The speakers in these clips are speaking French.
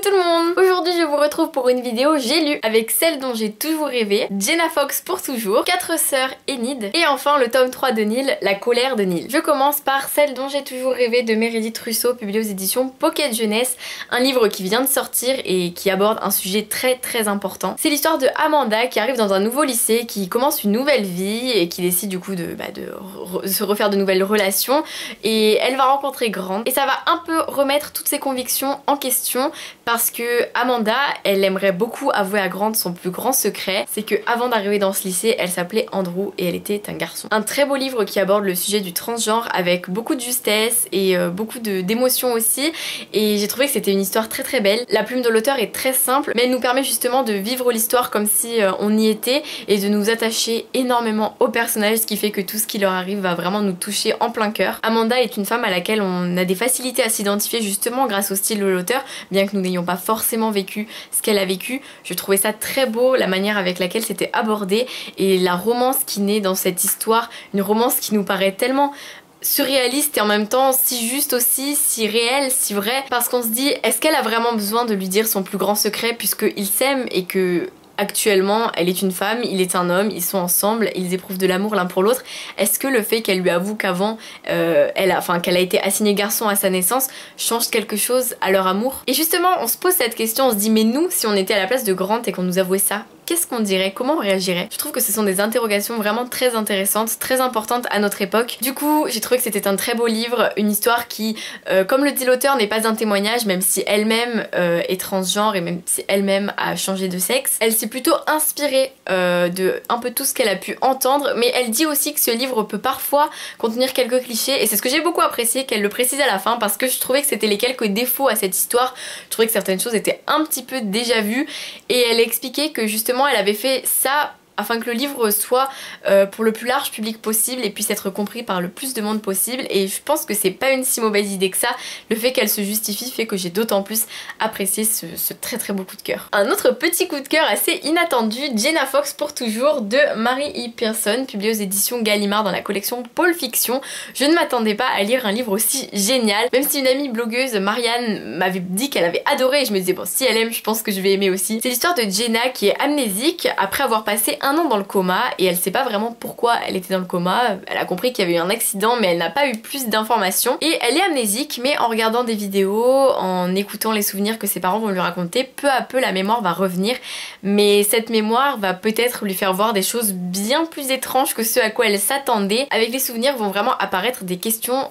tout le monde! Aujourd'hui je vous retrouve pour une vidéo J'ai lu avec celle dont j'ai toujours rêvé, Jenna Fox pour toujours, 4 sœurs Enid et enfin le tome 3 de Neil, La colère de Neil. Je commence par celle dont j'ai toujours rêvé de Meredith Russo, publiée aux éditions Pocket Jeunesse, un livre qui vient de sortir et qui aborde un sujet très important. C'est l'histoire de Amanda qui arrive dans un nouveau lycée, qui commence une nouvelle vie et qui décide du coup de se refaire de nouvelles relations et elle va rencontrer Grant et ça va un peu remettre toutes ses convictions en question parce que Amanda, elle aimerait beaucoup avouer à Grant son plus grand secret, c'est que avant d'arriver dans ce lycée, elle s'appelait Andrew et elle était un garçon. Un très beau livre qui aborde le sujet du transgenre avec beaucoup de justesse et beaucoup d'émotions aussi, et j'ai trouvé que c'était une histoire très belle. La plume de l'auteur est très simple mais elle nous permet justement de vivre l'histoire comme si on y était et de nous attacher énormément aux personnages, ce qui fait que tout ce qui leur arrive va vraiment nous toucher en plein cœur. Amanda est une femme à laquelle on a des facilités à s'identifier justement grâce au style de l'auteur, bien que nous n'ayons pas forcément vécu ce qu'elle a vécu. Je trouvais ça très beau, la manière avec laquelle c'était abordé et la romance qui naît dans cette histoire, une romance qui nous paraît tellement surréaliste et en même temps si juste aussi, si réel, si vrai, parce qu'on se dit est-ce qu'elle a vraiment besoin de lui dire son plus grand secret puisqu'ils s'aiment et que actuellement elle est une femme, il est un homme, ils sont ensemble, ils éprouvent de l'amour l'un pour l'autre. Est-ce que le fait qu'elle lui avoue qu'avant qu'elle a été assignée garçon à sa naissance change quelque chose à leur amour? Et justement on se pose cette question, on se dit mais nous si on était à la place de Grant et qu'on nous avouait ça, qu'est-ce qu'on dirait? Comment on réagirait? Je trouve que ce sont des interrogations vraiment très intéressantes, très importantes à notre époque. Du coup, j'ai trouvé que c'était un très beau livre, une histoire qui, comme le dit l'auteur, n'est pas un témoignage, même si elle-même est transgenre et même si elle-même a changé de sexe. Elle s'est plutôt inspirée de un peu tout ce qu'elle a pu entendre, mais elle dit aussi que ce livre peut parfois contenir quelques clichés, et c'est ce que j'ai beaucoup apprécié qu'elle le précise à la fin, parce que je trouvais que c'était les quelques défauts à cette histoire. Je trouvais que certaines choses étaient un petit peu déjà vues, et elle expliquait que justement elle avait fait ça afin que le livre soit pour le plus large public possible et puisse être compris par le plus de monde possible, et je pense que c'est pas une si mauvaise idée que ça. Le fait qu'elle se justifie fait que j'ai d'autant plus apprécié ce très beau coup de cœur. Un autre petit coup de cœur assez inattendu, Jenna Fox pour toujours de Mary E. Pearson, publié aux éditions Gallimard dans la collection Pôle Fiction. Je ne m'attendais pas à lire un livre aussi génial, même si une amie blogueuse, Marianne, m'avait dit qu'elle avait adoré et je me disais bon, si elle aime je pense que je vais aimer aussi. C'est l'histoire de Jenna qui est amnésique après avoir passé un an dans le coma et elle sait pas vraiment pourquoi elle était dans le coma. Elle a compris qu'il y avait eu un accident mais elle n'a pas eu plus d'informations et elle est amnésique, mais en regardant des vidéos, en écoutant les souvenirs que ses parents vont lui raconter, peu à peu la mémoire va revenir, mais cette mémoire va peut-être lui faire voir des choses bien plus étranges que ce à quoi elle s'attendait. Avec les souvenirs vont vraiment apparaître des questions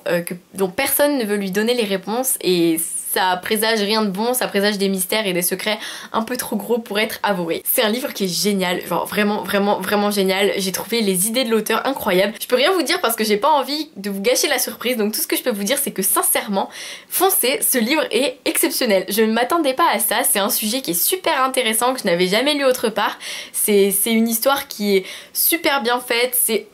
dont personne ne veut lui donner les réponses, et ça présage rien de bon, ça présage des mystères et des secrets un peu trop gros pour être avoués. C'est un livre qui est génial, genre vraiment génial. J'ai trouvé les idées de l'auteur incroyables. Je peux rien vous dire parce que j'ai pas envie de vous gâcher la surprise, donc tout ce que je peux vous dire c'est que sincèrement, foncez, ce livre est exceptionnel. Je ne m'attendais pas à ça, c'est un sujet qui est super intéressant que je n'avais jamais lu autre part. C'est une histoire qui est super bien faite, c'est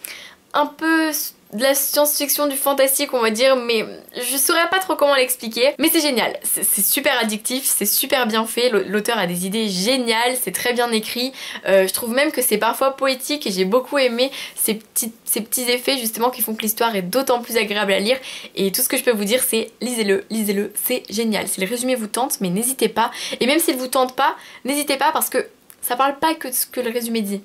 un peu de la science-fiction, du fantastique on va dire, mais je saurais pas trop comment l'expliquer, mais c'est génial, c'est super addictif, c'est super bien fait, l'auteur a des idées géniales, c'est très bien écrit, je trouve même que c'est parfois poétique et j'ai beaucoup aimé ces petits effets justement qui font que l'histoire est d'autant plus agréable à lire, et tout ce que je peux vous dire c'est lisez-le, c'est génial. Si le résumé vous tente, mais n'hésitez pas, et même s'il vous tente pas, n'hésitez pas parce que ça parle pas que de ce que le résumé dit.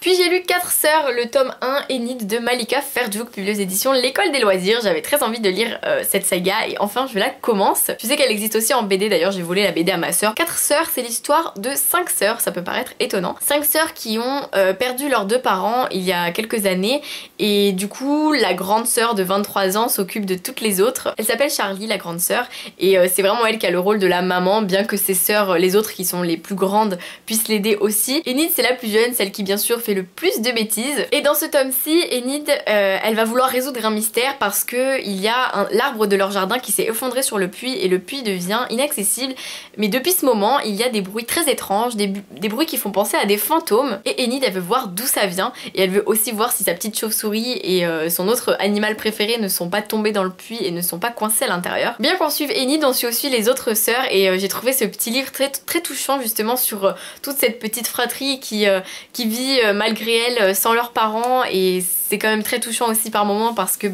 Puis j'ai lu 4 sœurs, le tome 1, Enid de Malika Ferjuk, publié aux éditions L'École des Loisirs. J'avais très envie de lire cette saga et enfin je la commence. Je sais qu'elle existe aussi en BD, d'ailleurs j'ai volé la BD à ma sœur. 4 sœurs, c'est l'histoire de 5 sœurs, ça peut paraître étonnant. 5 sœurs qui ont perdu leurs 2 parents il y a quelques années, et du coup la grande sœur de 23 ans s'occupe de toutes les autres. Elle s'appelle Charlie, la grande sœur, et c'est vraiment elle qui a le rôle de la maman, bien que ses sœurs, les autres qui sont les plus grandes, puissent l'aider aussi. Enid c'est la plus jeune, celle qui bien sûr fait le plus de bêtises. Et dans ce tome-ci, Enid, elle va vouloir résoudre un mystère parce que il y a l'arbre de leur jardin qui s'est effondré sur le puits et le puits devient inaccessible. Mais depuis ce moment, il y a des bruits très étranges, des bruits qui font penser à des fantômes. Et Enid, elle veut voir d'où ça vient et elle veut aussi voir si sa petite chauve-souris et son autre animal préféré ne sont pas tombés dans le puits et ne sont pas coincés à l'intérieur. Bien qu'on suive Enid, on suit aussi les autres sœurs, et j'ai trouvé ce petit livre très touchant justement sur toute cette petite fratrie qui vit malgré elles sans leurs parents, et c'était quand même très touchant aussi par moments parce que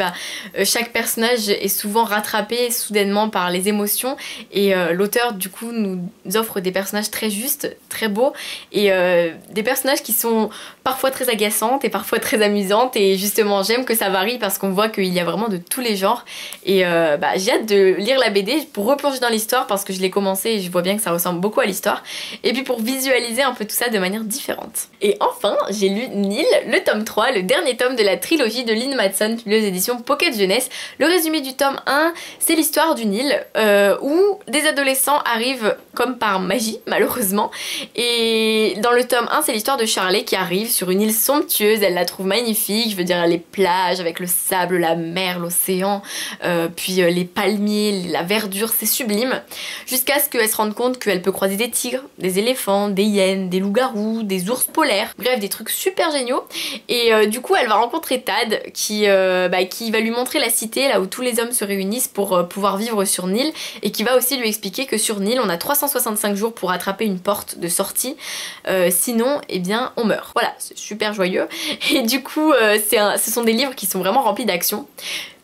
chaque personnage est souvent rattrapé soudainement par les émotions et l'auteur du coup nous offre des personnages très justes, très beaux et des personnages qui sont parfois très agaçantes et parfois très amusantes et justement j'aime que ça varie parce qu'on voit qu'il y a vraiment de tous les genres et j'ai hâte de lire la BD pour replonger dans l'histoire parce que je l'ai commencé et je vois bien que ça ressemble beaucoup à l'histoire et puis pour visualiser un peu tout ça de manière différente. Et enfin j'ai lu Nil, le tome 3, le dernier tome de la trilogie de Lynn Matson, les éditions Pocket Jeunesse. Le résumé du tome 1, c'est l'histoire du Nil où des adolescents arrivent comme par magie malheureusement et dans le tome 1 c'est l'histoire de Charlie qui arrive sur une île somptueuse, elle la trouve magnifique, je veux dire les plages avec le sable, la mer, l'océan, puis les palmiers, la verdure, c'est sublime, jusqu'à ce qu'elle se rende compte qu'elle peut croiser des tigres, des éléphants, des hyènes, des loups-garous, des ours polaires, bref des trucs super géniaux et du coup elle va rencontrer Tad qui va lui montrer la cité là où tous les hommes se réunissent pour pouvoir vivre sur Nil et qui va aussi lui expliquer que sur Nil on a 365 jours pour attraper une porte de sortie, sinon eh bien on meurt. Voilà, c'est super joyeux et du coup ce sont des livres qui sont vraiment remplis d'action.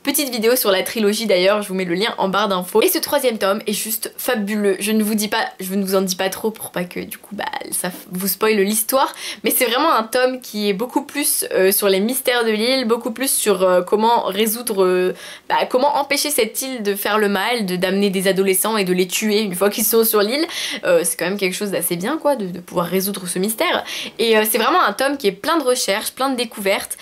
Petite vidéo sur la trilogie d'ailleurs, je vous mets le lien en barre d'infos. Et ce troisième tome est juste fabuleux. Je ne vous en dis pas trop pour pas que du coup ça vous spoile l'histoire. Mais c'est vraiment un tome qui est beaucoup plus sur les mystères de l'île, beaucoup plus sur comment résoudre, comment empêcher cette île de faire le mal, d'amener des adolescents et de les tuer une fois qu'ils sont sur l'île. C'est quand même quelque chose d'assez bien quoi, de pouvoir résoudre ce mystère. Et c'est vraiment un tome qui est plein de recherches, plein de découvertes,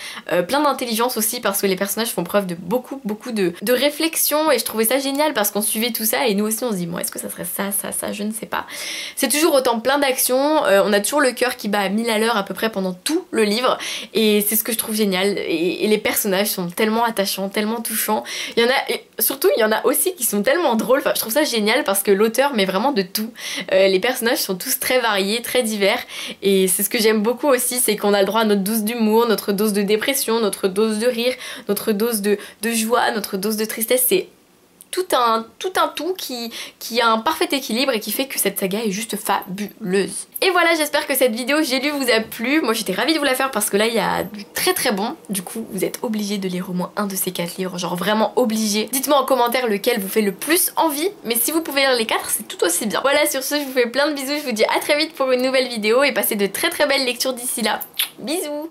plein d'intelligence aussi parce que les personnages font preuve de beaucoup de réflexion et je trouvais ça génial parce qu'on suivait tout ça et nous aussi on se dit bon est-ce que ça serait ça, je ne sais pas. C'est toujours autant plein d'actions, on a toujours le cœur qui bat à 1000 à l'heure à peu près pendant tout le livre et c'est ce que je trouve génial et les personnages sont tellement attachants, tellement touchants. Il y en a, et surtout il y en a aussi qui sont tellement drôles, enfin je trouve ça génial parce que l'auteur met vraiment de tout. Les personnages sont tous très variés, très divers et c'est ce que j'aime beaucoup aussi, c'est qu'on a le droit à notre dose d'humour, notre dose de dépression, notre dose de rire, notre dose de joie, notre dose de tristesse, c'est tout un tout qui a un parfait équilibre et qui fait que cette saga est juste fabuleuse. Et voilà, j'espère que cette vidéo J'ai lu vous a plu. Moi j'étais ravie de vous la faire parce que là il y a du très bon. Du coup vous êtes obligés de lire au moins un de ces 4 livres, genre vraiment obligés. Dites-moi en commentaire lequel vous fait le plus envie, mais si vous pouvez lire les 4 c'est tout aussi bien. Voilà, sur ce je vous fais plein de bisous, je vous dis à très vite pour une nouvelle vidéo et passez de très belles lectures d'ici là. Bisous.